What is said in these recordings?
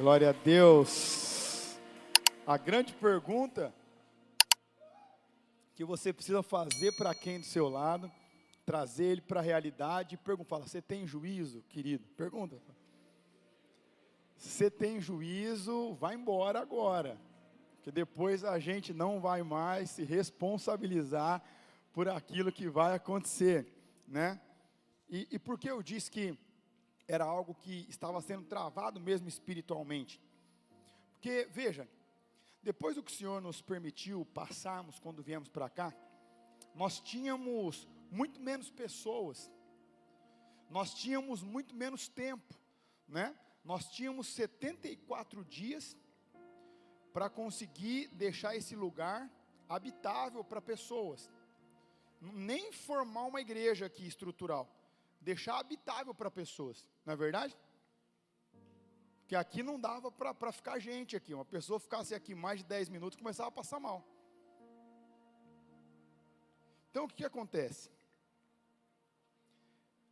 Glória a Deus. A grande pergunta que você precisa fazer para quem do seu lado, trazer ele para a realidade, fala, você tem juízo, querido? Pergunta. Se você tem juízo, vai embora agora, porque depois a gente não vai mais se responsabilizar por aquilo que vai acontecer, né? E por que eu disse que era algo que estava sendo travado mesmo espiritualmente? Porque, veja, depois do que o Senhor nos permitiu passarmos quando viemos para cá, nós tínhamos muito menos pessoas, nós tínhamos muito menos tempo, né? Nós tínhamos 74 dias para conseguir deixar esse lugar habitável para pessoas, nem formar uma igreja aqui estrutural, deixar habitável para pessoas, não é verdade? Porque aqui não dava para ficar gente aqui, uma pessoa ficasse aqui mais de 10 minutos, começava a passar mal. Então o que acontece?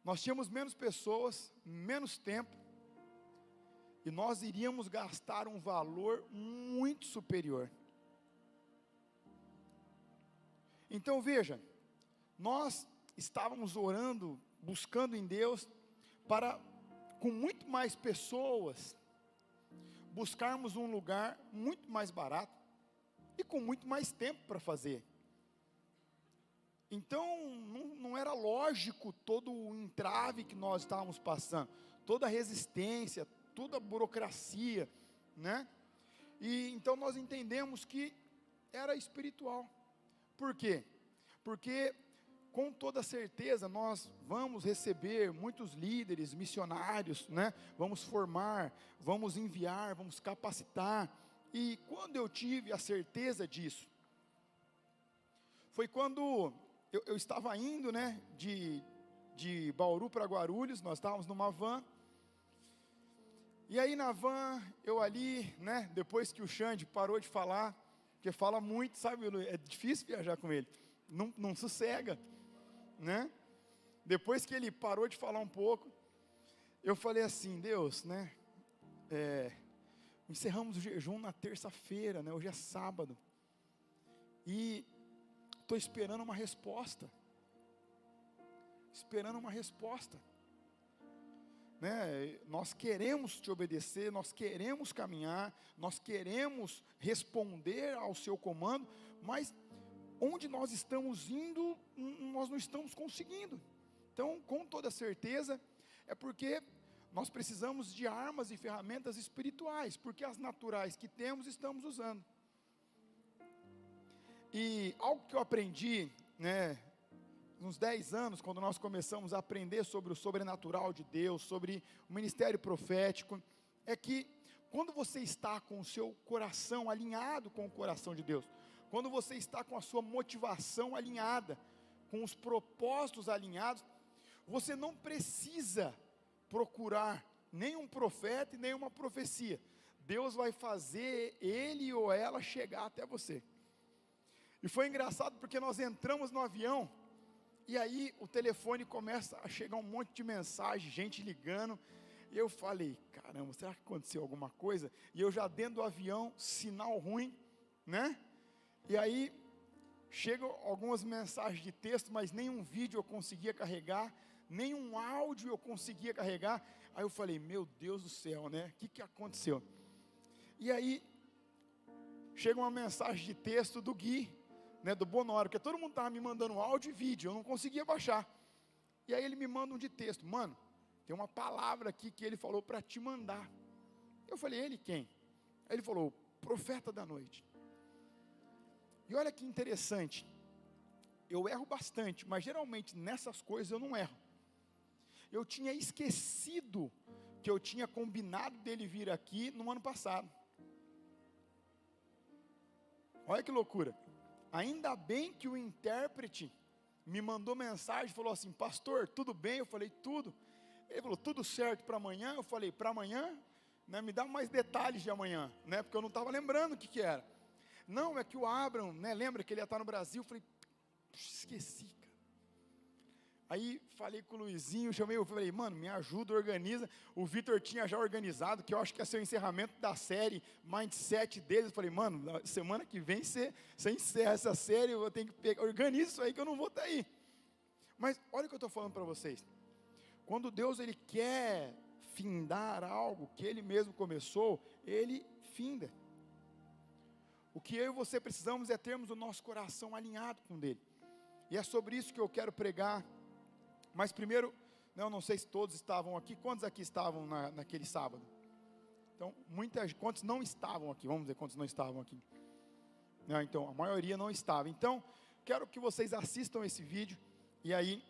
Nós tínhamos menos pessoas, menos tempo, e nós iríamos gastar um valor muito superior. Então veja, nós estávamos orando, buscando em Deus, para com muito mais pessoas, buscarmos um lugar muito mais barato, e com muito mais tempo para fazer. Então, não era lógico todo o entrave que nós estávamos passando, toda a resistência, toda a burocracia, né? E então nós entendemos que era espiritual. Por quê? Porque com toda certeza nós vamos receber muitos líderes, missionários, né? Vamos formar, vamos enviar, vamos capacitar. E quando eu tive a certeza disso, foi quando eu estava indo, né, de Bauru para Guarulhos, nós estávamos numa van, e aí na van, eu ali, né, depois que o Xande parou de falar, porque fala muito, sabe, é difícil viajar com ele, não sossega, né, depois que ele parou de falar um pouco, eu falei assim, Deus, né, encerramos o jejum na terça-feira, né, hoje é sábado, e estou esperando uma resposta, né? Nós queremos te obedecer, nós queremos caminhar, nós queremos responder ao seu comando, mas onde nós estamos indo, nós não estamos conseguindo. Então, com toda certeza, é porque nós precisamos de armas e ferramentas espirituais, porque as naturais que temos, estamos usando. E algo que eu aprendi, né, uns 10 anos, quando nós começamos a aprender sobre o sobrenatural de Deus, sobre o ministério profético, é que quando você está com o seu coração alinhado com o coração de Deus, quando você está com a sua motivação alinhada, com os propósitos alinhados, você não precisa procurar nenhum profeta e nenhuma profecia. Deus vai fazer ele ou ela chegar até você. E foi engraçado porque nós entramos no avião, e aí o telefone começa a chegar um monte de mensagem, gente ligando, e eu falei, caramba, será que aconteceu alguma coisa? E eu já dentro do avião, sinal ruim, né? E aí, chegam algumas mensagens de texto, mas nenhum vídeo eu conseguia carregar, nenhum áudio eu conseguia carregar, aí eu falei, meu Deus do céu, né? O que aconteceu? E aí, chega uma mensagem de texto do Gui, né, do Bonório, porque todo mundo estava me mandando áudio e vídeo, eu não conseguia baixar, e aí ele me manda um de texto, mano, tem uma palavra aqui que ele falou para te mandar. Eu falei, ele quem? Aí ele falou, profeta da noite. E olha que interessante, eu erro bastante, mas geralmente nessas coisas eu não erro. Eu tinha esquecido que eu tinha combinado dele vir aqui no ano passado. Olha que loucura. Ainda bem que o intérprete me mandou mensagem, falou assim, pastor, tudo bem? Eu falei, tudo. Ele falou, tudo certo para amanhã? Eu falei, para amanhã? Né, me dá mais detalhes de amanhã, né, porque eu não estava lembrando o que era. Não, é que o Abraham, né, lembra que ele ia estar no Brasil? Eu falei, esqueci, cara. Aí falei com o Luizinho, falei, mano, me ajuda, organiza. O Vitor tinha já organizado, que eu acho que ia ser o encerramento da série Mindset deles. Eu falei, mano, semana que vem você encerra essa série, eu vou ter que pegar, organiza isso aí que eu não vou estar aí. Mas olha o que eu estou falando para vocês. Quando Deus ele quer findar algo que Ele mesmo começou, Ele finda. O que eu e você precisamos é termos o nosso coração alinhado com o dele. E é sobre isso que eu quero pregar. Mas primeiro, não sei se todos estavam aqui. Quantos aqui estavam naquele sábado? Então, quantos não estavam aqui? Vamos ver quantos não estavam aqui. Não, então, a maioria não estava. Então, quero que vocês assistam esse vídeo. E aí,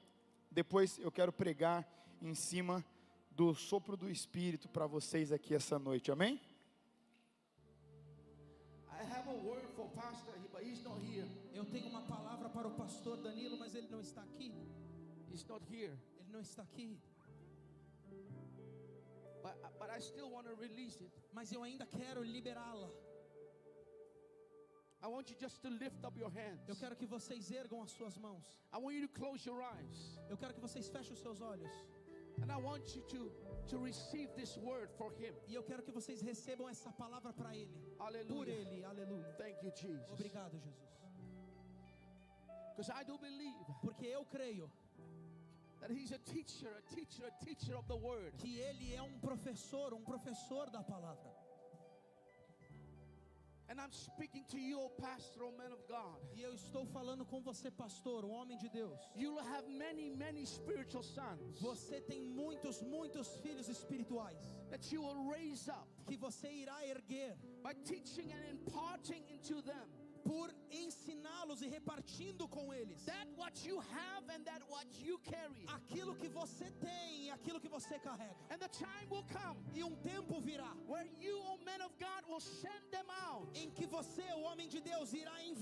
depois eu quero pregar em cima do sopro do Espírito para vocês aqui essa noite. Amém? Eu tenho uma palavra para o pastor Danilo, mas ele não está aqui. He's not here. Ele não está aqui. But I still want to release it. Mas eu ainda quero liberá-la. I want you just to lift up your hands. Eu quero que vocês ergam as suas mãos. I want you to close your eyes. Eu quero que vocês fechem os seus olhos. And I want you to receive this word for him. E eu quero que vocês recebam essa palavra para ele. Aleluia. Por ele, aleluia. Thank you, Jesus. Obrigado, Jesus. Because I do believe Porque eu creio that he's a teacher of the word. que ele é um professor da palavra. And I'm speaking to you, O pastor, O man of God. E eu estou falando com você, pastor, um homem de Deus. You will have many spiritual sons. Você tem muitos filhos espirituais That you will raise up que você irá erguer by teaching and imparting into them por ensiná-los e repartindo com eles that what you have and that what you carry. aquilo que você tem e aquilo que você carrega. And the time will come E um tempo virá where you, O man of God, will send them out. em que você, o homem de Deus, irá You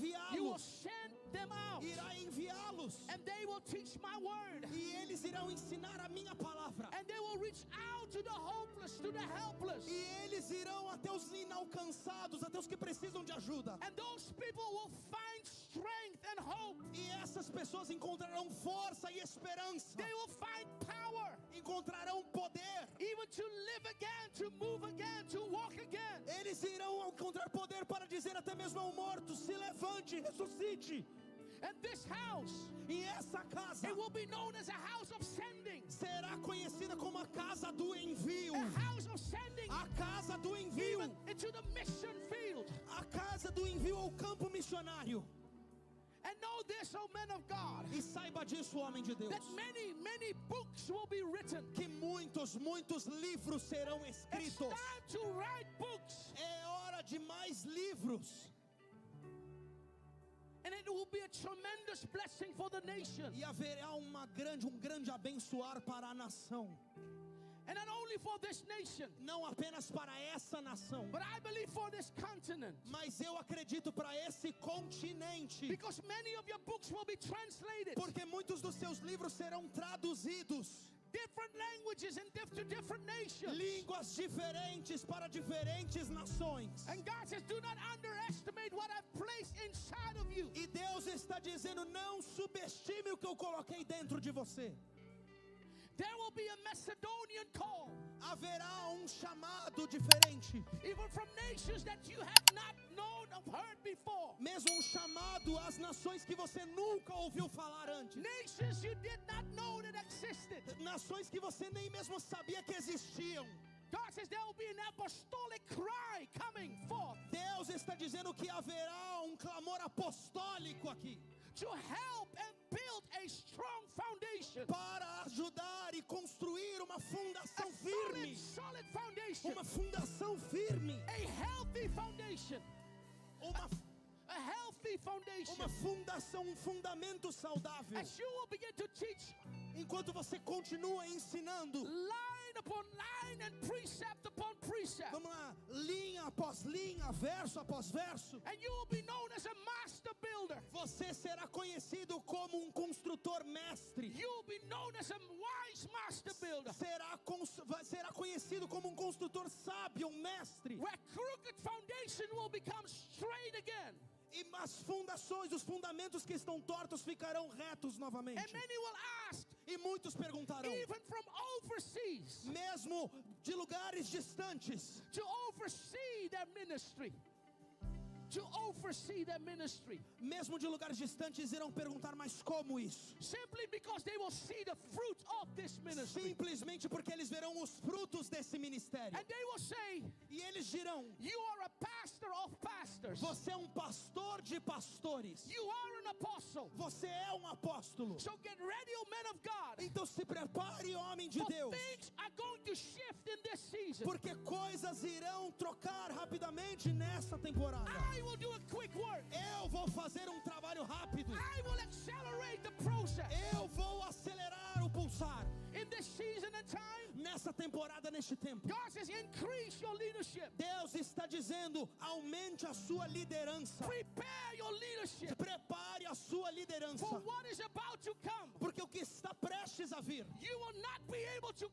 will enviá-los. send them out. Irá enviá-los. And they will teach my word. E eles irão ensinar a minha palavra. And they will reach out to the hopeless, to the helpless. E eles irão até os inalcançados, até os que precisam de ajuda. And those people will find strength and hope. E essas pessoas encontrarão força e esperança. They will find power. Encontrarão poder. Even to live again, to move again, to walk again. Eles irão encontrar poder para dizer até mesmo ao morto: se levante, ressuscite. And this house, E essa casa it will be known as a house of sending. será conhecida como a casa do envio. A house of sending. A casa do envio. Even into the mission field. A casa do envio ao campo missionário. And know this, O men of God, E saiba disso, homem de Deus, that many books will be written. que muitos livros serão It's escritos. time to write books. É hora de mais livros. And it will be a tremendous blessing for the nation. E haverá um grande abençoar para a nação. And not only for this nation, Não apenas para essa nação, but I believe for this continent. mas eu acredito para esse continente. Because many of your books will be translated. Porque muitos dos seus livros serão traduzidos. Different languages and to different nations. Línguas diferentes para diferentes nações. And God says, do not underestimate what I've placed inside of you. E Deus está dizendo: não subestime o que eu coloquei dentro de você. There will be a Macedonian call. Haverá chamado diferente. Even from nations that you have not known or heard before. Mesmo chamado às nações que você nunca ouviu falar antes. Nations you did not know that existed. Nações que você nem mesmo sabia que existiam. God says there will be an apostolic cry coming forth. Deus está dizendo que haverá clamor apostólico aqui. To help and build a strong foundation. Para ajudar e construir uma fundação firme. Solid foundation. Uma fundação firme. A healthy foundation. A healthy foundation. Uma fundação, fundamento saudável. As you will begin to teach. Enquanto você continua ensinando. Line upon line and precept upon precept. Vamos lá, linha após linha, verso após verso. And you will be known as a master builder. Você será conhecido como construtor mestre. You will be known as a wise master builder. Será conhecido como construtor sábio, mestre. Where crooked foundation will become straight again. E as fundações, os fundamentos que estão tortos ficarão retos novamente. And many will ask, E muitos perguntarão, even from overseas, mesmo de lugares distantes, to oversee their ministry. To oversee their ministry. mesmo de lugares distantes irão perguntar, mas como isso? Simply because they will see the fruit of this ministry. Simplesmente porque eles verão os frutos desse ministério. And they will say, E eles dirão, you are a pastor of pastors. você é um pastor de pastores. You are an apostle. Você é um apóstolo. So get ready, O men of God. Então se prepare, homem de For Deus. things are going to shift in this season. Porque coisas irão trocar rapidamente nessa temporada. I will do a quick work. Eu vou fazer um trabalho rápido. I will accelerate the process. Eu vou acelerar o pulsar. In this season and time, Nessa temporada, neste tempo. God says, increase your leadership. Deus está dizendo, aumente a sua liderança. Prepare your leadership Prepare a sua liderança. for what is about to come. Porque o que está prestes a vir, You will not be able to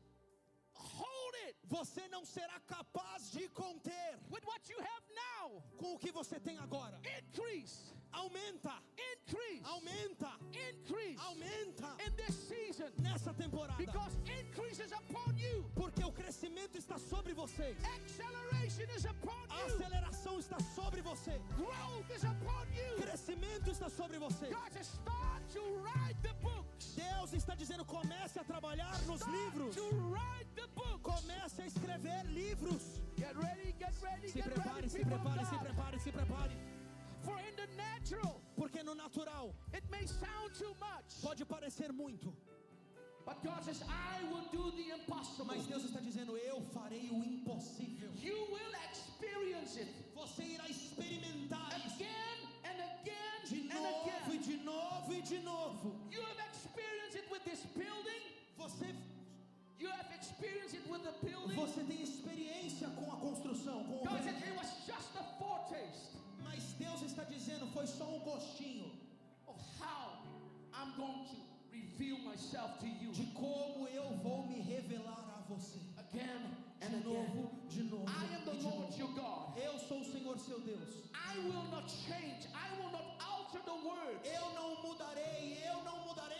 hold it você não será capaz de conter with what you have now. com o que você tem agora. Increase, Aumenta, increase, aumenta, increase aumenta in this season, nessa temporada. because increase is upon you. Porque o crescimento está sobre vocês. Acceleration is upon A you. aceleração está sobre você. Growth is upon you. Crescimento está sobre você. God says, start to write the books. Deus está dizendo, comece a trabalhar nos livros. To write the books. Comece a escrever livros. Get ready, get ready, Se get prepare, ready, se people of prepare, se God. prepare, se prepare. For in the natural, Porque no natural it may sound too much. pode parecer muito. But God says, I will do the impossible. Mas Deus está dizendo, eu farei o impossível. You will experience it Você irá experimentar isso again and again de and novo e again. de novo e de novo. You have experienced it with this building. Você, You have experienced it with the building. você tem experiência com a construção, com o God said prédio. it was just a foretaste Mas Deus está dizendo, foi só um gostinho of how I'm going to reveal myself to you de como eu vou me revelar a você. again De and again. novo, de novo I am e the de Lord novo. your God. Eu sou o Senhor seu Deus. I will not change. I will not alter the words Eu não mudarei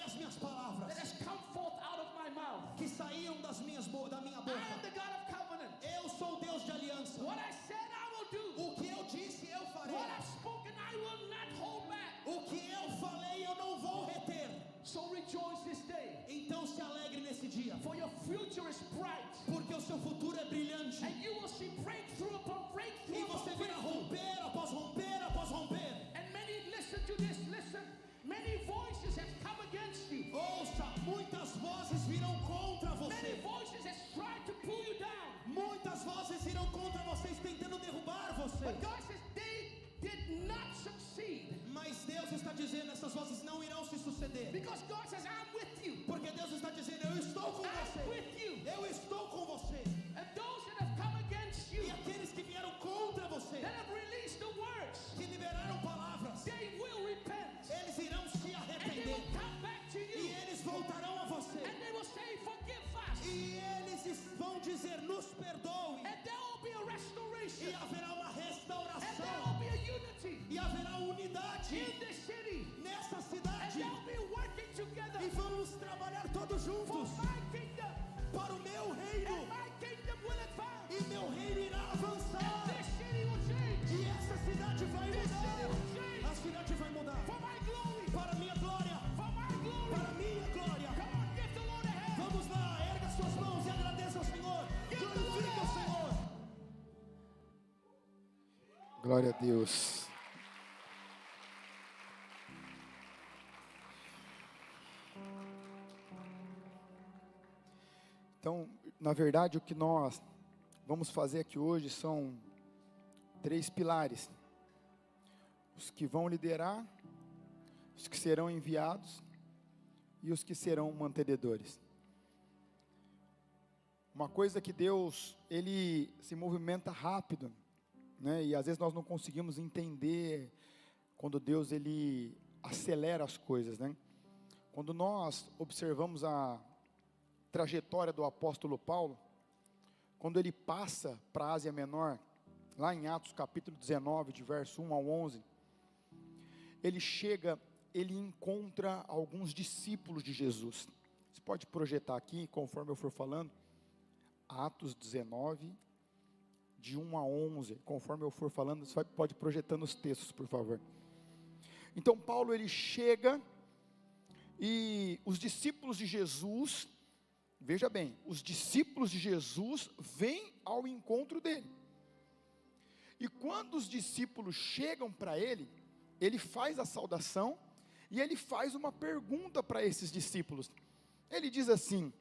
as minhas palavras that has come forth out of my mouth. que saíram da minha I am boca. the God of covenant. Eu sou o Deus de aliança. What I said I will do. O que eu disse, eu farei. What I've spoken I will not hold back. O que eu falei, eu não vou reter. So rejoice this day, Então se alegre nesse dia, for your future is bright, porque o seu futuro é brilhante. and you will see breakthrough upon E breakthrough você upon virá breakthrough. romper após romper após romper. And many, listen to this, listen. Many voices have come against you. Ouça, muitas vozes virão contra Many você. voices has tried to pull you down. Muitas vozes irão contra vocês tentando derrubar você. But God says they did not succeed. Mas Deus está dizendo, essas vozes não irão se suceder. Because God says, I'm with you. Porque Deus está dizendo, eu estou com I'm você. with you. Eu estou com você. And those that have come against you, E aqueles que vieram contra você, that have released the words, que liberaram palavras, they will repent. eles irão se And they arrepender. will come back to E you. eles voltarão a você. And they will say, forgive us. E eles vão dizer, nos perdoe. And there will be a restoration. E haverá uma And there restauração. will be a unity E haverá unidade in this city. nessa And cidade. they'll be working together E vamos trabalhar todos for juntos my kingdom. para o meu reino. And my kingdom will advance. E meu reino irá And avançar. this city will change. E essa cidade vai This city mudar. will change. A cidade vai mudar. For my glory. Para a minha glória. For my glory. Para a minha glória. Come on, give the Lord a hand. Vamos lá, erga suas mãos e agradeça ao Senhor. Glorifique o Senhor. Glória a Deus. Então, na verdade, o que nós vamos fazer aqui hoje são 3 pilares: os que vão liderar, os que serão enviados e os que serão mantenedores. Uma coisa que Deus, Ele se movimenta rápido, né? E às vezes nós não conseguimos entender quando Deus, Ele acelera as coisas, né? Quando nós observamos a trajetória do apóstolo Paulo, quando ele passa para a Ásia Menor, lá em Atos capítulo 19, de verso 1 ao 11, ele chega, ele encontra alguns discípulos de Jesus. pode projetar aqui, conforme eu for falando, Atos 19, de 1 a 11, conforme eu for falando, você pode projetando os textos, por favor. Então Paulo, ele chega, e os discípulos de Jesus, veja bem, os discípulos de Jesus vêm ao encontro dele, e quando os discípulos chegam para ele, ele faz a saudação, e ele faz uma pergunta para esses discípulos. Ele diz assim: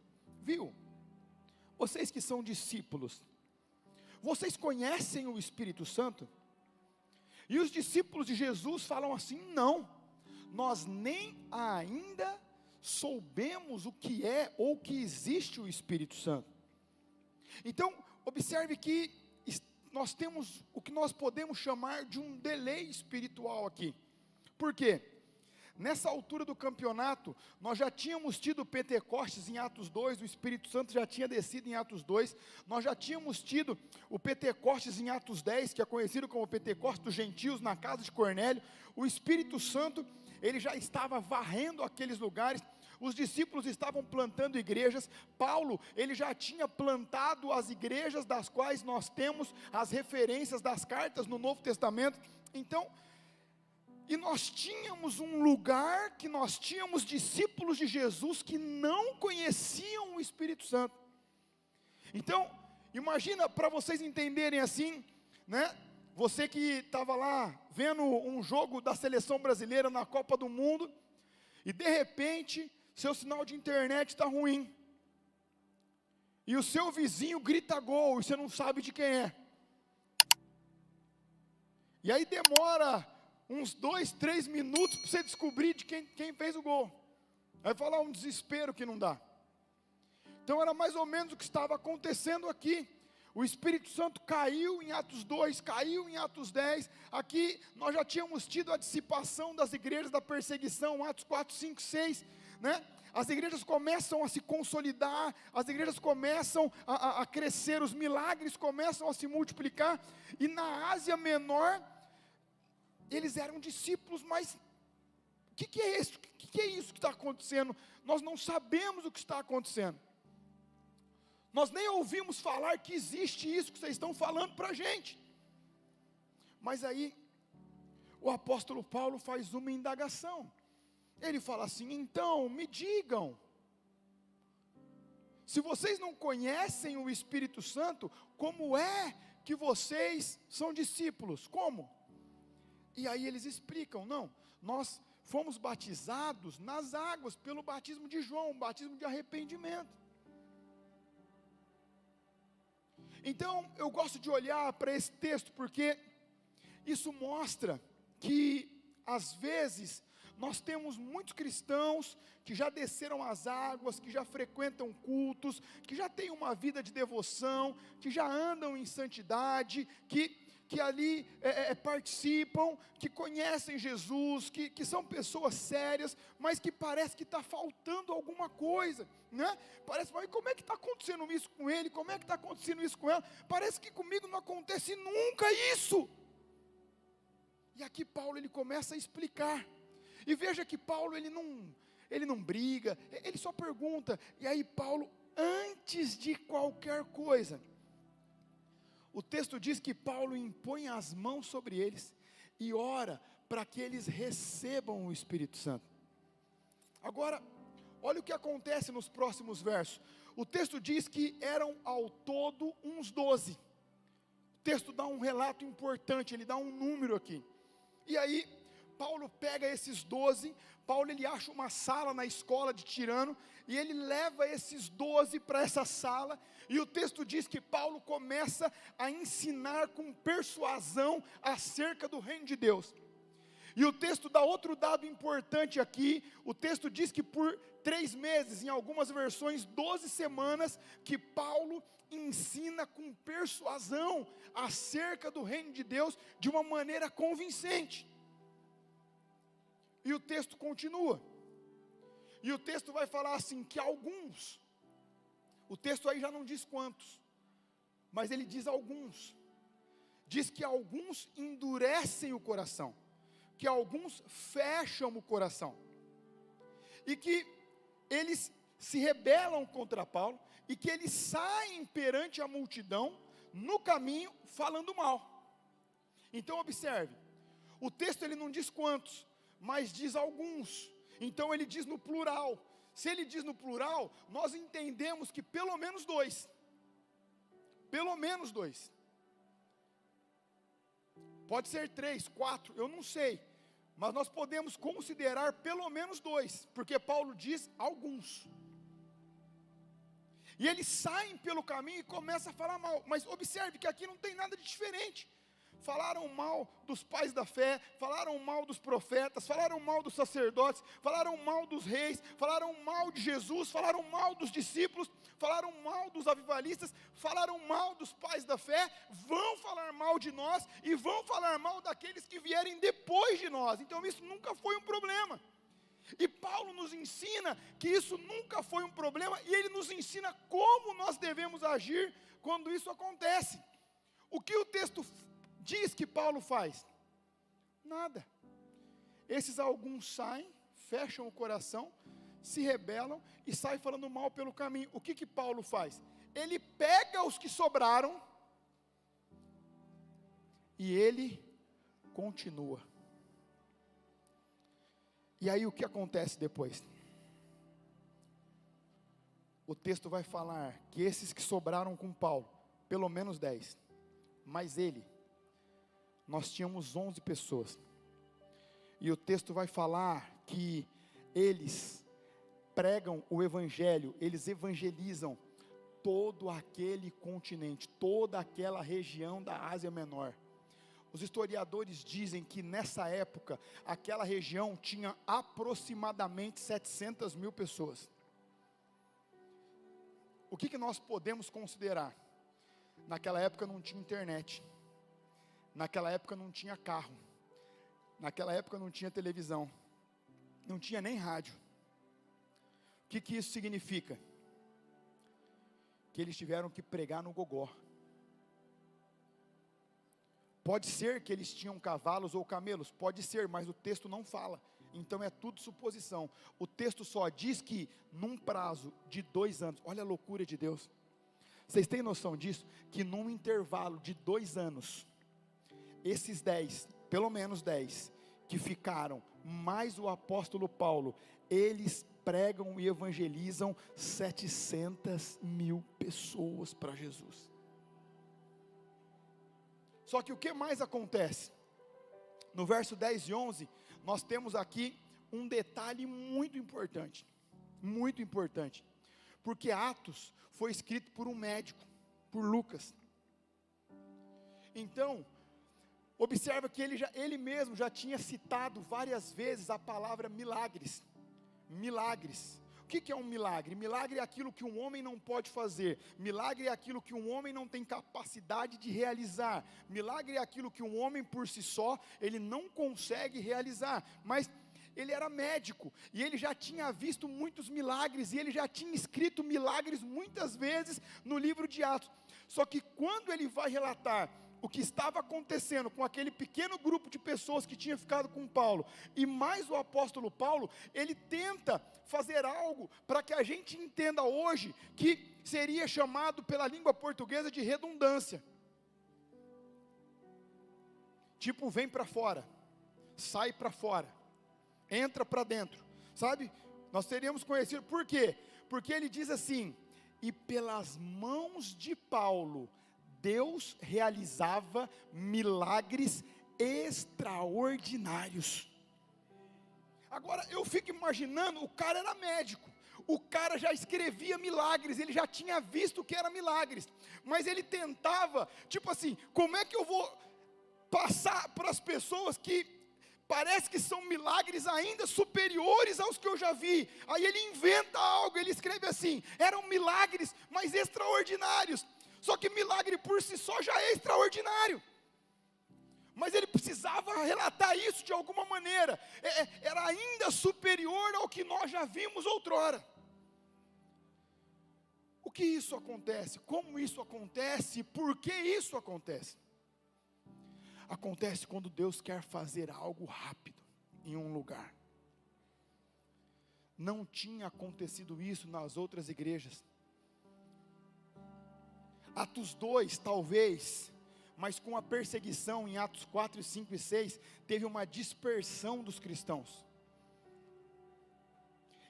viu, vocês que são discípulos, vocês conhecem o Espírito Santo? E os discípulos de Jesus falam assim: não, nós nem ainda soubemos o que é ou que existe o Espírito Santo. Então, observe que nós temos o que nós podemos chamar de um delay espiritual aqui. Por quê? Nessa altura do campeonato, nós já tínhamos tido Pentecostes em Atos 2, o Espírito Santo já tinha descido em Atos 2, nós já tínhamos tido o Pentecostes em Atos 10, que é conhecido como Pentecostes dos gentios, na casa de Cornélio. O Espírito Santo, ele já estava varrendo aqueles lugares, os discípulos estavam plantando igrejas. Paulo, ele já tinha plantado as igrejas das quais nós temos as referências das cartas no Novo Testamento. Então, e nós tínhamos um lugar que nós tínhamos discípulos de Jesus que não conheciam o Espírito Santo. Então, imagina, para vocês entenderem assim, né? Você que estava lá vendo um jogo da seleção brasileira na Copa do Mundo, e de repente, seu sinal de internet está ruim, e o seu vizinho grita gol, e você não sabe de quem é, e aí demora uns 2, 3 minutos para você descobrir de quem fez o gol. Aí falar um desespero que não dá. Então era mais ou menos o que estava acontecendo aqui. O Espírito Santo caiu em Atos 2, caiu em Atos 10, aqui nós já tínhamos tido a dissipação das igrejas, da perseguição, Atos 4, 5, 6, né? As igrejas começam a se consolidar, as igrejas começam a crescer, os milagres começam a se multiplicar, e na Ásia Menor, eles eram discípulos, mas o que é isso? O que é isso que está acontecendo? Nós não sabemos o que está acontecendo. Nós nem ouvimos falar que existe isso que vocês estão falando para a gente. Mas aí, o apóstolo Paulo faz uma indagação. Ele fala assim: então, me digam, se vocês não conhecem o Espírito Santo, como é que vocês são discípulos? Como? E aí eles explicam: não, nós fomos batizados nas águas pelo batismo de João, um batismo de arrependimento. Então eu gosto de olhar para esse texto, porque isso mostra que às vezes nós temos muitos cristãos que já desceram as águas, que já frequentam cultos, que já têm uma vida de devoção, que já andam em santidade, que ali participam, que conhecem Jesus, que são pessoas sérias, mas que parece que está faltando alguma coisa, né? Parece, mas como é que está acontecendo isso com ele? Como é que está acontecendo isso com ela? Parece que comigo não acontece nunca isso. E aqui Paulo, ele começa a explicar, e veja que Paulo, ele não briga, ele só pergunta. E aí Paulo, antes de qualquer coisa, o texto diz que Paulo impõe as mãos sobre eles e ora para que eles recebam o Espírito Santo. Agora, olha o que acontece nos próximos versos. O texto diz que eram ao todo uns 12. O texto dá um relato importante, ele dá um número aqui. E aí, Paulo pega esses 12, Paulo, ele acha uma sala na escola de Tirano, e ele leva esses 12 para essa sala, e o texto diz que Paulo começa a ensinar com persuasão acerca do reino de Deus. E o texto dá outro dado importante aqui. O texto diz que por 3 meses, em algumas versões 12 semanas, que Paulo ensina com persuasão acerca do reino de Deus, de uma maneira convincente. E o texto continua, e o texto vai falar assim, que alguns, o texto aí já não diz quantos, mas ele diz alguns, diz que alguns endurecem o coração, que alguns fecham o coração, e que eles se rebelam contra Paulo e que eles saem perante a multidão no caminho falando mal. Então observe, o texto ele não diz quantos, mas diz alguns. Então ele diz no plural. Se ele diz no plural, nós entendemos que pelo menos dois. Pelo menos dois. Pode ser 3, 4, eu não sei. Mas nós podemos considerar pelo menos dois, porque Paulo diz alguns. E eles saem pelo caminho e começam a falar mal. Mas observe que aqui não tem nada de diferente. Falaram mal dos pais da fé, falaram mal dos profetas, falaram mal dos sacerdotes, falaram mal dos reis, falaram mal de Jesus, falaram mal dos discípulos, falaram mal dos avivalistas, falaram mal dos pais da fé, vão falar mal de nós e vão falar mal daqueles que vierem depois de nós. Então isso nunca foi um problema. E Paulo nos ensina que isso nunca foi um problema, e ele nos ensina como nós devemos agir quando isso acontece. O que o texto diz que Paulo faz? Nada. Esses alguns saem, fecham o coração, se rebelam e saem falando mal pelo caminho. O que Paulo faz? Ele pega os que sobraram e ele continua. E aí o que acontece depois? O texto vai falar que esses que sobraram com Paulo, pelo menos 10, mas ele, nós tínhamos 11 pessoas, e o texto vai falar que eles pregam o evangelho, eles evangelizam todo aquele continente, toda aquela região da Ásia Menor. Os historiadores dizem que nessa época, aquela região tinha aproximadamente 700 mil pessoas. O que nós podemos considerar? Naquela época não tinha internet, naquela época não tinha carro, naquela época não tinha televisão, não tinha nem rádio. O que isso significa? Que eles tiveram que pregar no gogó. Pode ser que eles tinham cavalos ou camelos, pode ser, mas o texto não fala, então é tudo suposição. O texto só diz que num prazo de 2 anos, olha a loucura de Deus, vocês têm noção disso? Que num intervalo de 2 anos, esses 10, pelo menos 10, que ficaram, mais o apóstolo Paulo, eles pregam e evangelizam 700 mil pessoas para Jesus. Só que o que mais acontece? No verso 10 e 11, nós temos aqui um detalhe muito importante, porque Atos foi escrito por um médico, por Lucas. Então, observa que ele mesmo já tinha citado várias vezes a palavra milagres. O que é um milagre? Milagre é aquilo que um homem não pode fazer. Milagre é aquilo que um homem não tem capacidade de realizar. Milagre é aquilo que um homem por si só, ele não consegue realizar. Mas ele era médico, e ele já tinha visto muitos milagres, e ele já tinha escrito milagres muitas vezes no livro de Atos. Só que quando ele vai relatar o que estava acontecendo com aquele pequeno grupo de pessoas que tinha ficado com Paulo, e mais o apóstolo Paulo, ele tenta fazer algo para que a gente entenda hoje, que seria chamado pela língua portuguesa de redundância. Tipo, vem para fora, sai para fora, entra para dentro, sabe? Nós teríamos conhecido, por quê? Porque ele diz assim, e pelas mãos de Paulo, Deus realizava milagres extraordinários. Agora eu fico imaginando, o cara era médico, o cara já escrevia milagres, ele já tinha visto que era milagres, mas ele tentava, tipo assim, como é que eu vou passar para as pessoas que parece que são milagres ainda superiores aos que eu já vi? Aí ele inventa algo, ele escreve assim, eram milagres, mas extraordinários. Só que milagre por si só já é extraordinário, mas ele precisava relatar isso de alguma maneira, era ainda superior ao que nós já vimos outrora. O que isso acontece? Como isso acontece? Por que isso acontece? Acontece quando Deus quer fazer algo rápido em um lugar. não tinha acontecido isso nas outras igrejas. Atos 2, talvez, mas com a perseguição em Atos 4, 5 e 6, teve uma dispersão dos cristãos.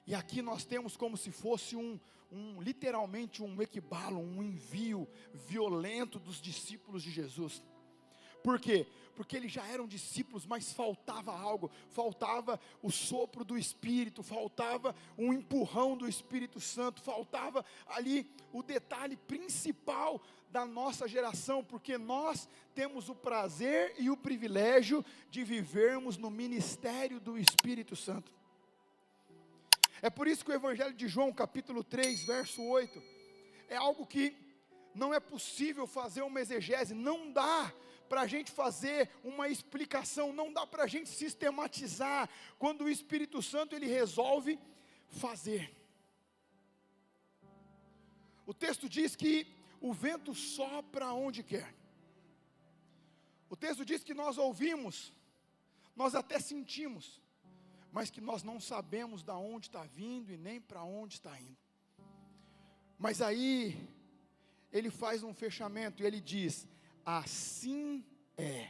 E aqui nós temos como se fosse literalmente um equibalo, um envio violento dos discípulos de Jesus. Por quê? Porque eles já eram discípulos, mas faltava algo, faltava o sopro do Espírito, faltava um empurrão do Espírito Santo, faltava ali o detalhe principal da nossa geração, porque nós temos o prazer e o privilégio de vivermos no ministério do Espírito Santo. É por isso que o Evangelho de João, capítulo 3, verso 8, é algo que não é possível fazer uma exegese, não dá para a gente fazer uma explicação, não dá para a gente sistematizar, quando o Espírito Santo ele resolve fazer. O texto diz que o vento sopra onde quer. O texto diz que nós ouvimos, nós até sentimos, mas que nós não sabemos de onde está vindo e nem para onde está indo. Mas aí, ele faz um fechamento e ele diz: assim é.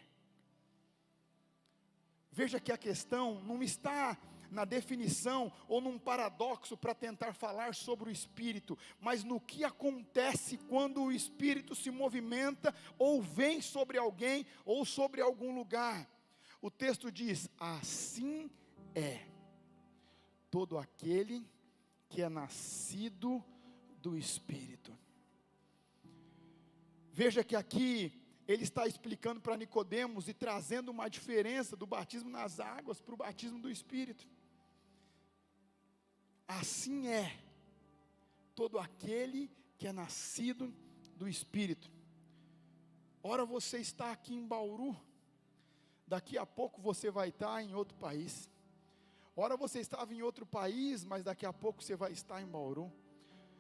Veja que a questão não está na definição ou num paradoxo para tentar falar sobre o Espírito, mas no que acontece quando o Espírito se movimenta ou vem sobre alguém ou sobre algum lugar. O texto diz: assim é todo aquele que é nascido do Espírito. Veja que aqui ele está explicando para Nicodemos e trazendo uma diferença do batismo nas águas para o batismo do Espírito. Assim é todo aquele que é nascido do Espírito. Ora, você está aqui em Bauru, daqui a pouco você vai estar em outro país. Ora, você estava em outro país, mas daqui a pouco você vai estar em Bauru.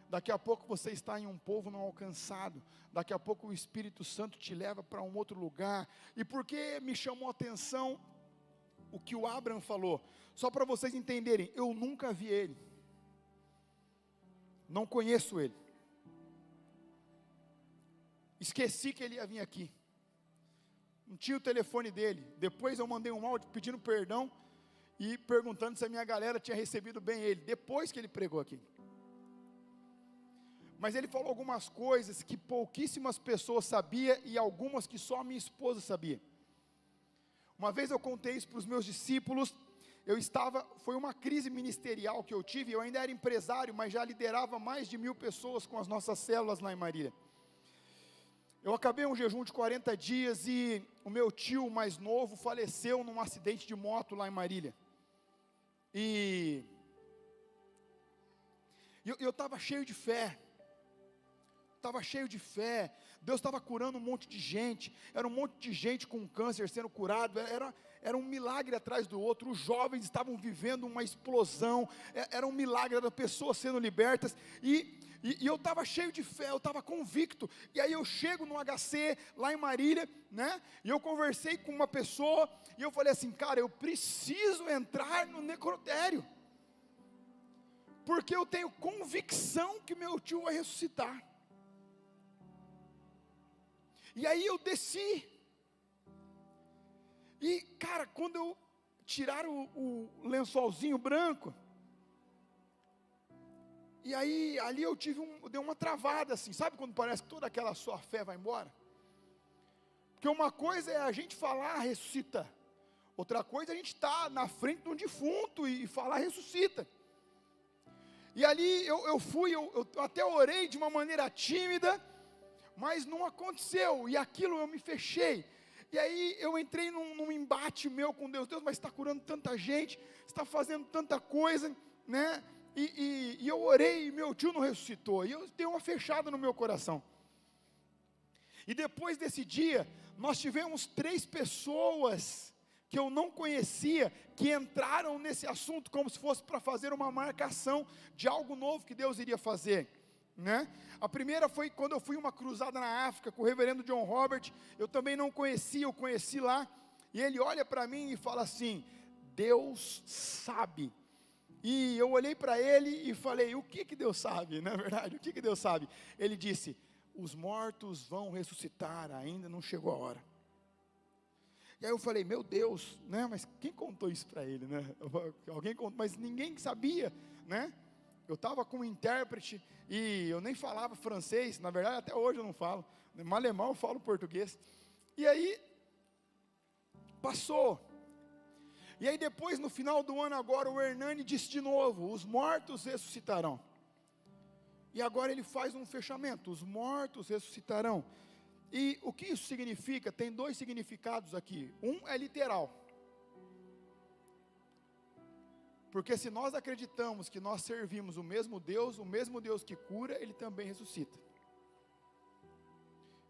Daqui a pouco você está em um povo não alcançado. Daqui a pouco o Espírito Santo te leva para um outro lugar. E por que me chamou a atenção o que o Abraham falou? Só para vocês entenderem, eu nunca vi ele. Não conheço ele. Esqueci que ele ia vir aqui. Não tinha o telefone dele. Depois eu mandei um áudio pedindo perdão e perguntando se a minha galera tinha recebido bem ele, depois que ele pregou aqui. Mas ele falou algumas coisas que pouquíssimas pessoas sabiam e algumas que só a minha esposa sabia. Uma vez eu contei isso para os meus discípulos. Foi uma crise ministerial que eu tive. Eu ainda era empresário, mas já liderava mais de 1000 pessoas com as nossas células lá em Marília. Eu acabei um jejum de 40 dias e o meu tio mais novo faleceu num acidente de moto lá em Marília. E eu estava cheio de fé. Deus estava curando um monte de gente. Era um monte de gente com câncer sendo curado. Era um milagre atrás do outro. Os jovens estavam vivendo uma explosão. Era um milagre das pessoas sendo libertas. E eu estava cheio de fé, eu estava convicto. E aí eu chego no HC lá em Marília, né? E eu conversei com uma pessoa e eu falei assim: cara, eu preciso entrar no necrotério, porque eu tenho convicção que meu tio vai ressuscitar. E aí eu desci. E cara, quando eu tiraram o lençolzinho branco, e aí ali eu dei uma travada assim, sabe quando parece que toda aquela sua fé vai embora? Porque uma coisa é a gente falar ressuscita, outra coisa é a gente estar na frente de um defunto e falar ressuscita. E ali eu até orei de uma maneira tímida, mas não aconteceu, e aquilo eu me fechei. E aí eu entrei num embate meu com Deus. Deus, mas está curando tanta gente, está fazendo tanta coisa, né? E eu orei e meu tio não ressuscitou, e eu dei uma fechada no meu coração. E depois desse dia, nós tivemos 3 pessoas que eu não conhecia, que entraram nesse assunto como se fosse para fazer uma marcação de algo novo que Deus iria fazer, né? A primeira foi quando eu fui uma cruzada na África com o reverendo John Robert. Eu também não conhecia, eu conheci lá, e ele olha para mim e fala assim: Deus sabe. E eu olhei para ele e falei, o que Deus sabe, na verdade, o que Deus sabe? Ele disse, os mortos vão ressuscitar, ainda não chegou a hora. E aí eu falei, meu Deus, né, mas quem contou isso para ele, né? Alguém contou, mas ninguém sabia, né? Eu estava com um intérprete e eu nem falava francês, na verdade até hoje eu não falo, alemão eu falo português. E aí, passou. E aí depois no final do ano agora o Hernani disse de novo, os mortos ressuscitarão. E agora ele faz um fechamento, os mortos ressuscitarão. E o que isso significa? Tem dois significados aqui, um é literal. Porque se nós acreditamos que nós servimos o mesmo Deus que cura, Ele também ressuscita.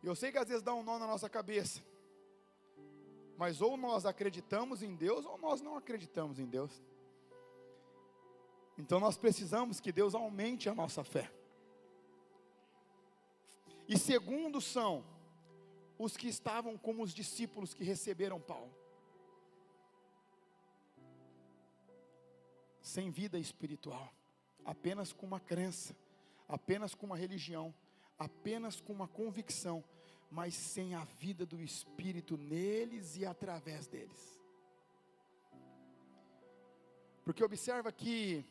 Eu sei que às vezes dá um nó na nossa cabeça, mas ou nós acreditamos em Deus, ou nós não acreditamos em Deus. Então nós precisamos que Deus aumente a nossa fé. E segundo são os que estavam como os discípulos que receberam Paulo. Sem vida espiritual, apenas com uma crença, apenas com uma religião, apenas com uma convicção, mas sem a vida do Espírito neles e através deles. Porque observa que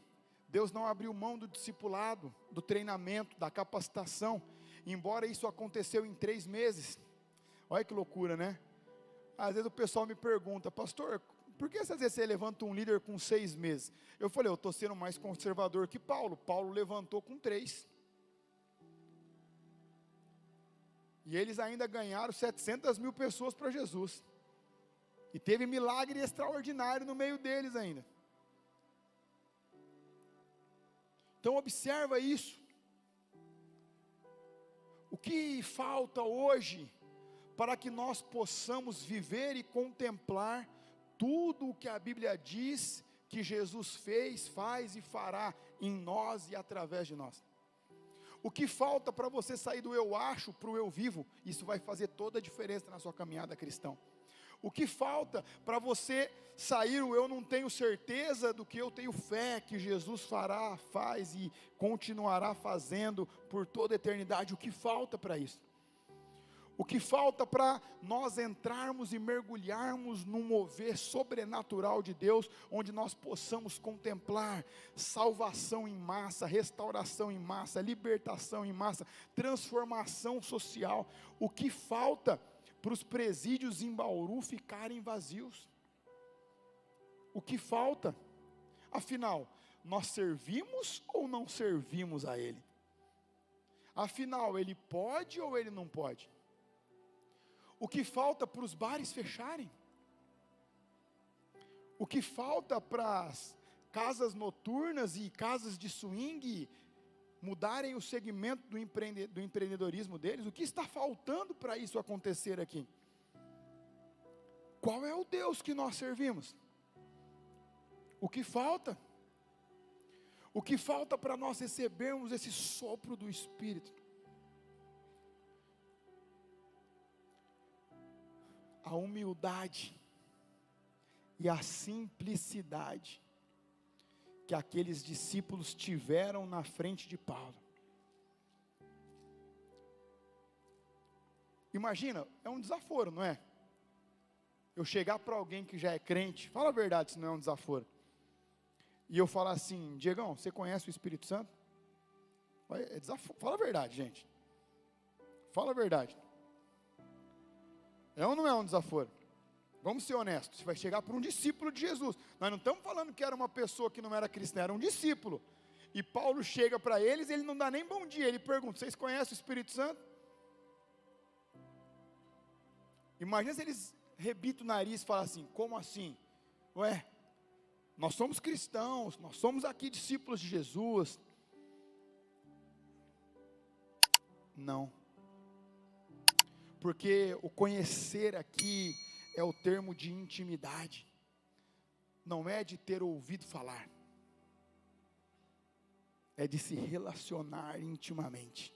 Deus não abriu mão do discipulado, do treinamento, da capacitação, embora isso aconteceu em 3 meses. Olha que loucura, né? Às vezes o pessoal me pergunta, pastor, por que às vezes você levanta um líder com 6 meses? Eu falei, eu estou sendo mais conservador que Paulo. Paulo levantou com 3. E eles ainda ganharam 700 mil pessoas para Jesus. E teve milagre extraordinário no meio deles ainda. Então observa isso. O que falta hoje para que nós possamos viver e contemplar tudo o que a Bíblia diz que Jesus fez, faz e fará em nós e através de nós? O que falta para você sair do eu acho para o eu vivo? Isso vai fazer toda a diferença na sua caminhada cristã. O que falta para você sair o eu não tenho certeza do que eu tenho fé que Jesus fará, faz e continuará fazendo por toda a eternidade? O que falta para isso? O que falta para nós entrarmos e mergulharmos num mover sobrenatural de Deus, onde nós possamos contemplar salvação em massa, restauração em massa, libertação em massa, transformação social? O que falta para os presídios em Bauru ficarem vazios? O que falta? Afinal, nós servimos ou não servimos a Ele? Afinal, Ele pode ou Ele não pode? O que falta para os bares fecharem? O que falta para as casas noturnas e casas de swing mudarem o segmento do empreendedorismo deles? O que está faltando para isso acontecer aqui? Qual é o Deus que nós servimos? O que falta? O que falta para nós recebermos esse sopro do Espírito? A humildade e a simplicidade que aqueles discípulos tiveram na frente de Paulo. Imagina, é um desaforo, não é? Eu chegar para alguém que já é crente, fala a verdade se não é um desaforo, e eu falar assim, Diegão, você conhece o Espírito Santo? É desaforo, fala a verdade, gente. Fala a verdade. É ou não é um desaforo? Vamos ser honestos, você vai chegar para um discípulo de Jesus. Nós não estamos falando que era uma pessoa que não era cristã, era um discípulo. E Paulo chega para eles, ele não dá nem bom dia, ele pergunta, vocês conhecem o Espírito Santo? Imagina se eles rebitam o nariz e falam assim, como assim? Ué, nós somos cristãos, nós somos aqui discípulos de Jesus. Não. Porque o conhecer aqui é o termo de intimidade, não é de ter ouvido falar, é de se relacionar intimamente.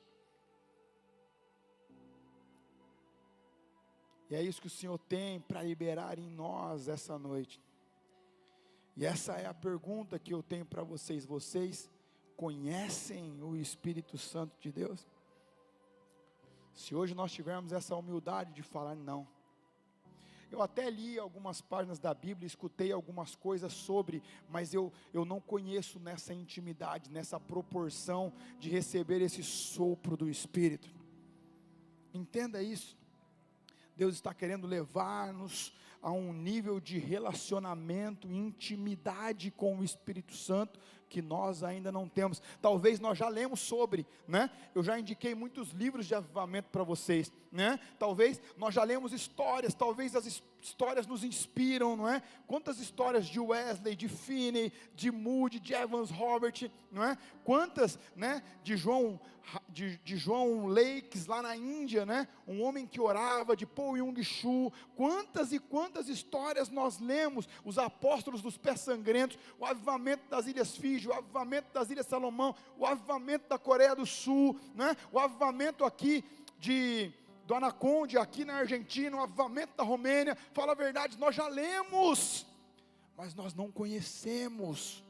E é isso que o Senhor tem para liberar em nós essa noite. E essa é a pergunta que eu tenho para vocês. Vocês conhecem o Espírito Santo de Deus? Se hoje nós tivermos essa humildade de falar não. Eu até li algumas páginas da Bíblia, escutei algumas coisas sobre, mas eu não conheço nessa intimidade, nessa proporção de receber esse sopro do Espírito. Entenda isso. Deus está querendo levar-nos a um nível de relacionamento, intimidade com o Espírito Santo, que nós ainda não temos. Talvez nós já lemos sobre, né? Eu já indiquei muitos livros de avivamento para vocês, né? Talvez nós já lemos histórias, talvez as histórias nos inspiram, não é? Quantas histórias de Wesley, de Finney, de Moody, de Evans Robert, não é? Quantas, né? De João Lakes lá na Índia, né? Um homem que orava, de Paul Yong-Chu. Quantas e quantas histórias nós lemos, os apóstolos dos pés sangrentos, o avivamento das Ilhas Fiji, o avivamento das Ilhas Salomão, o avivamento da Coreia do Sul, né? O avivamento aqui do Anaconde, aqui na Argentina, o avivamento da Romênia. Fala a verdade, nós já lemos, mas nós não conhecemos.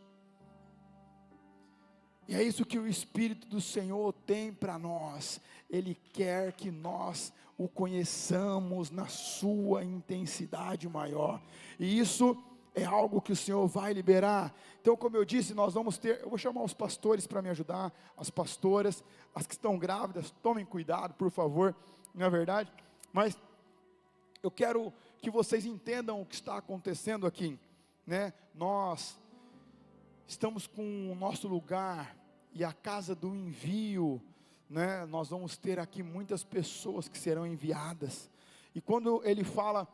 E é isso que o Espírito do Senhor tem para nós. Ele quer que nós o conheçamos na sua intensidade maior. E isso é algo que o Senhor vai liberar. Então, como eu disse, nós vamos ter, eu vou chamar os pastores para me ajudar, as pastoras, as que estão grávidas, tomem cuidado, por favor, não é verdade? Mas eu quero que vocês entendam o que está acontecendo aqui, né? Nós estamos com o nosso lugar e a casa do envio, né? Nós vamos ter aqui muitas pessoas que serão enviadas. E quando ele fala,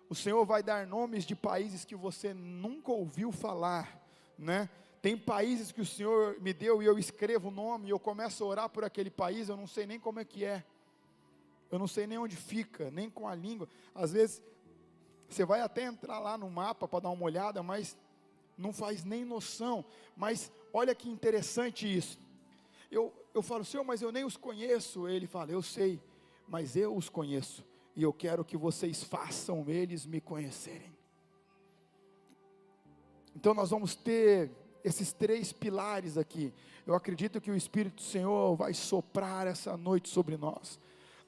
o Senhor vai dar nomes de países que você nunca ouviu falar, né? Tem países que o Senhor me deu e eu escrevo o nome e eu começo a orar por aquele país, eu não sei nem como é que é. Eu não sei nem onde fica, nem com a língua. Às vezes, você vai até entrar lá no mapa para dar uma olhada, mas não faz nem noção. Mas olha que interessante isso. Eu falo, Senhor, mas eu nem os conheço. Ele fala, eu sei, mas eu os conheço. E eu quero que vocês façam eles me conhecerem. Então nós vamos ter esses 3 pilares aqui. Eu acredito que o Espírito do Senhor vai soprar essa noite sobre nós.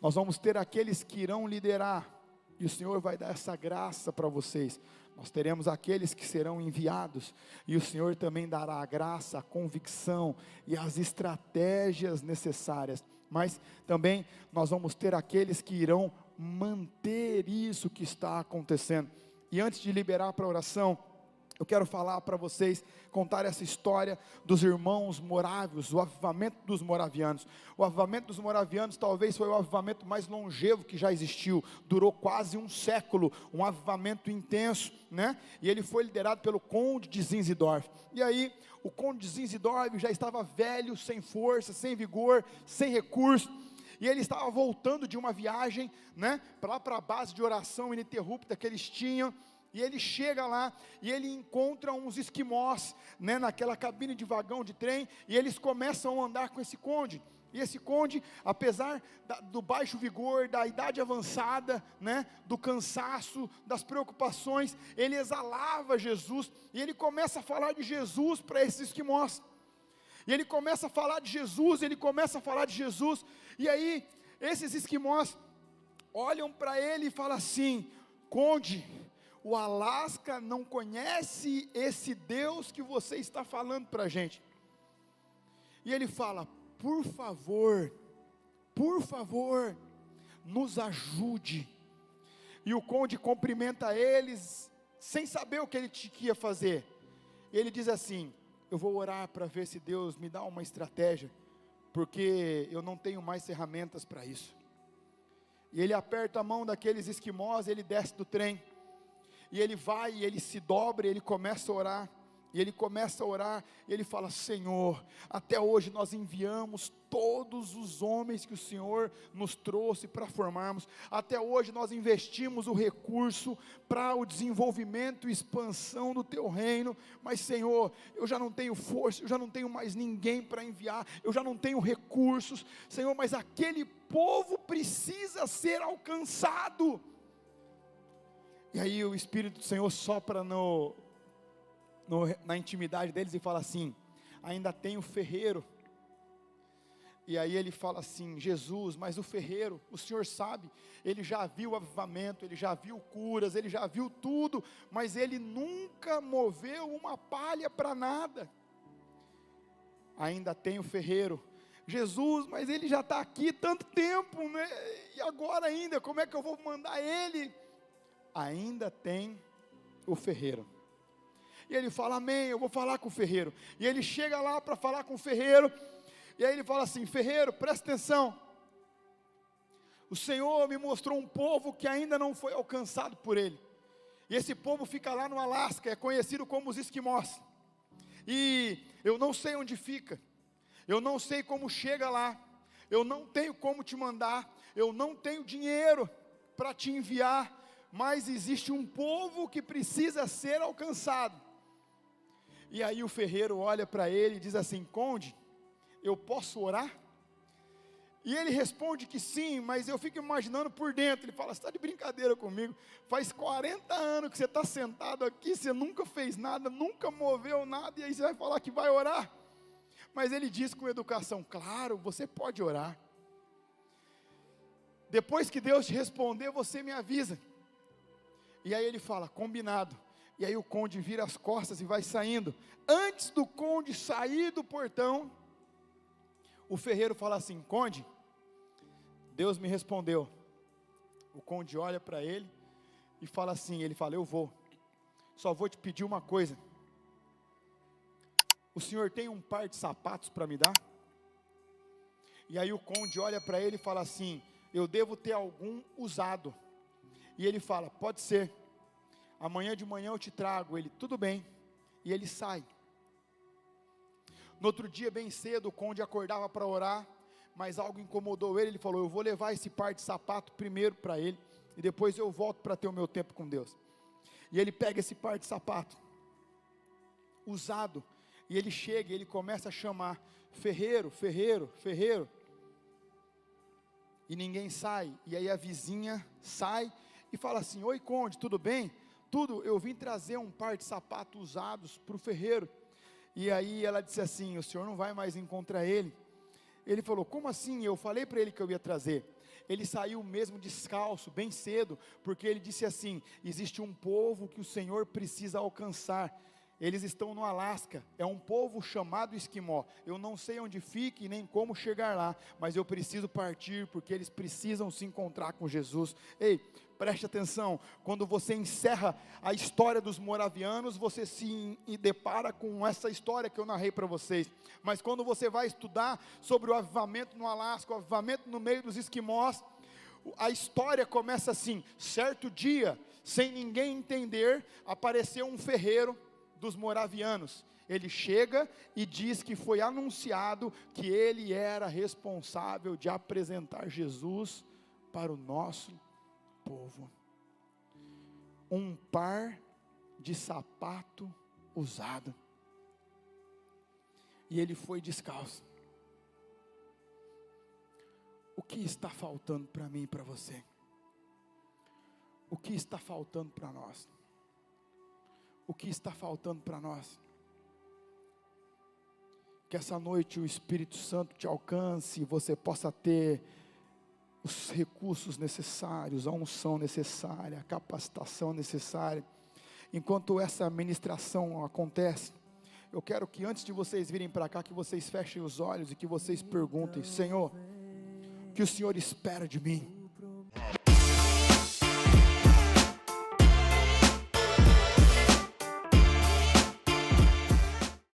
Nós vamos ter aqueles que irão liderar, e o Senhor vai dar essa graça para vocês. Nós teremos aqueles que serão enviados, e o Senhor também dará a graça, a convicção e as estratégias necessárias. Mas também nós vamos ter aqueles que irão manter isso que está acontecendo. E antes de liberar para a oração, eu quero falar para vocês, contar essa história dos irmãos morávios, o avivamento dos moravianos. O avivamento dos moravianos talvez foi o avivamento mais longevo que já existiu, durou quase um século, um avivamento intenso, né? E ele foi liderado pelo conde de Zinzendorf. E aí, o conde de Zinzendorf já estava velho, sem força, sem vigor, sem recurso, e ele estava voltando de uma viagem, né, para a base de oração ininterrupta que eles tinham. E ele chega lá, e ele encontra uns esquimós, né, naquela cabine de vagão de trem, e eles começam a andar com esse conde. E esse conde, apesar do baixo vigor, da idade avançada, né, do cansaço, das preocupações, ele exalava Jesus, e ele começa a falar de Jesus para esses esquimós. E ele começa a falar de Jesus, e aí, esses esquimós olham para ele e falam assim, conde, o Alasca não conhece esse Deus que você está falando para a gente. E ele fala, por favor, nos ajude. E o conde cumprimenta eles, sem saber o que ele ia fazer. Ele diz assim, eu vou orar para ver se Deus me dá uma estratégia, porque eu não tenho mais ferramentas para isso. E ele aperta a mão daqueles esquimós, ele desce do trem, e ele vai, e ele se dobra, e ele começa a orar, e ele fala, Senhor, até hoje nós enviamos todos os homens que o Senhor nos trouxe para formarmos, até hoje nós investimos o recurso para o desenvolvimento e expansão do teu reino, mas Senhor, eu já não tenho força, eu já não tenho mais ninguém para enviar, eu já não tenho recursos, Senhor, mas aquele povo precisa ser alcançado. E aí o Espírito do Senhor sopra no na intimidade deles e fala assim: ainda tem o ferreiro. E aí ele fala assim: Jesus, mas o ferreiro, o Senhor sabe, ele já viu avivamento, ele já viu curas, ele já viu tudo, mas ele nunca moveu uma palha para nada. Ainda tem o ferreiro. Jesus, mas ele já está aqui tanto tempo, né? E agora ainda, como é que eu vou mandar ele? Ainda tem o ferreiro. E ele fala: amém, eu vou falar com o ferreiro. E ele chega lá para falar com o ferreiro, e aí ele fala assim: ferreiro, presta atenção, o Senhor me mostrou um povo que ainda não foi alcançado por ele, e esse povo fica lá no Alasca, é conhecido como os esquimós, e eu não sei onde fica, eu não sei como chega lá, eu não tenho como te mandar, eu não tenho dinheiro para te enviar, mas existe um povo que precisa ser alcançado. E aí o ferreiro olha para ele e diz assim: conde, eu posso orar? E ele responde que sim, mas eu fico imaginando por dentro. Ele fala: você está de brincadeira comigo? Faz 40 anos que você está sentado aqui, você nunca fez nada, nunca moveu nada, e aí você vai falar que vai orar? Mas ele diz com educação: claro, você pode orar. Depois que Deus te responder, você me avisa. E aí ele fala: combinado. E aí o conde vira as costas e vai saindo. Antes do conde sair do portão, o ferreiro fala assim: conde, Deus me respondeu. O conde olha para ele e fala assim, ele fala: eu vou, só vou te pedir uma coisa. O senhor tem um par de sapatos para me dar? E aí o conde olha para ele e fala assim: eu devo ter algum usado. E ele fala: pode ser, amanhã de manhã eu te trago. Ele: tudo bem. E ele sai. No outro dia bem cedo o conde acordava para orar, mas algo incomodou ele. Ele falou: eu vou levar esse par de sapato primeiro para ele, e depois eu volto para ter o meu tempo com Deus. E ele pega esse par de sapato usado, e ele chega e ele começa a chamar: ferreiro, ferreiro, ferreiro. E ninguém sai. E aí a vizinha sai e fala assim: oi conde, tudo bem? Tudo, eu vim trazer um par de sapatos usados para o ferreiro. E aí ela disse assim: o senhor não vai mais encontrar ele? Ele falou: como assim? Eu falei para ele que eu ia trazer. Ele saiu mesmo descalço, bem cedo, porque ele disse assim: existe um povo que o Senhor precisa alcançar. Eles estão no Alasca, é um povo chamado esquimó. Eu não sei onde fique nem como chegar lá, mas eu preciso partir, porque eles precisam se encontrar com Jesus. Ei, preste atenção, quando você encerra a história dos moravianos, você se depara com essa história que eu narrei para vocês. Mas quando você vai estudar sobre o avivamento no Alasca, o avivamento no meio dos esquimós, a história começa assim: certo dia, sem ninguém entender, apareceu um ferreiro dos moravianos. Ele chega e diz que foi anunciado que ele era responsável de apresentar Jesus para o nosso povo. Um par de sapato usado. E ele foi descalço. O que está faltando para mim e para você? O que está faltando para nós? O que está faltando para nós? Que essa noite o Espírito Santo te alcance e você possa ter os recursos necessários, a unção necessária, a capacitação necessária. Enquanto essa ministração acontece, eu quero que antes de vocês virem para cá, que vocês fechem os olhos e que vocês perguntem: Senhor, o que o Senhor espera de mim?